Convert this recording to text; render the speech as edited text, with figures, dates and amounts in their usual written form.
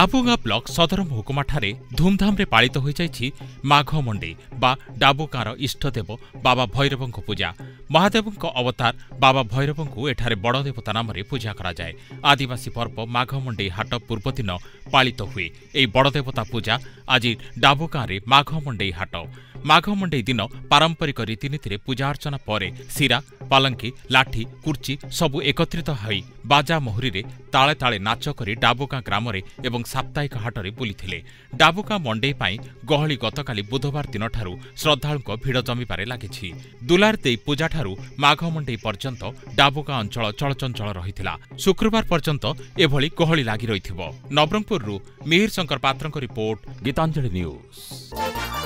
डाबुगां block सदर महकुमाठारे धूमधाम पालित हो जाइछि माघ मंडे बा डाबुगांर इष्टदेव बाबा भैरवंक पूजा। महादेवंक अवतार बाबा भैरवंकु एठारे बड़ देवता नाम पूजा करा जाए। आदिवासी पर्व माघ मंडे हाट पूर्व दिन पालित हुए। एई बड़ देवता पूजा आज डाबुगांरे माघ मंडे हाट। माघ मंडे दिन पारंपरिक रीतिनीति पूजा अर्चना पर सिरा पालंकी लाठी कुर्ची सबु एकत्रित होई बाजा मोहरी रे ताले ताले नाच करी डाबुगां ग्राम एवं साप्ताहिक हाटरे बुलिथिले। डाबुगां मंडे पाई गहली गतकाली बुधवार दिन ठारू श्रद्धालुंक भिड़ जमिबारे लागिछि। दुलार देई पूजा ठारू माघ मंडे पर्यंत डाबुगां अंचल चलचंचल रहिथिला। शुक्रवार पर्यंत एभली गहली लागि रहिथिबो। नवरंगपुररु मिहिर शंकर पात्रंक रिपोर्ट, गीतांजलि न्यूज।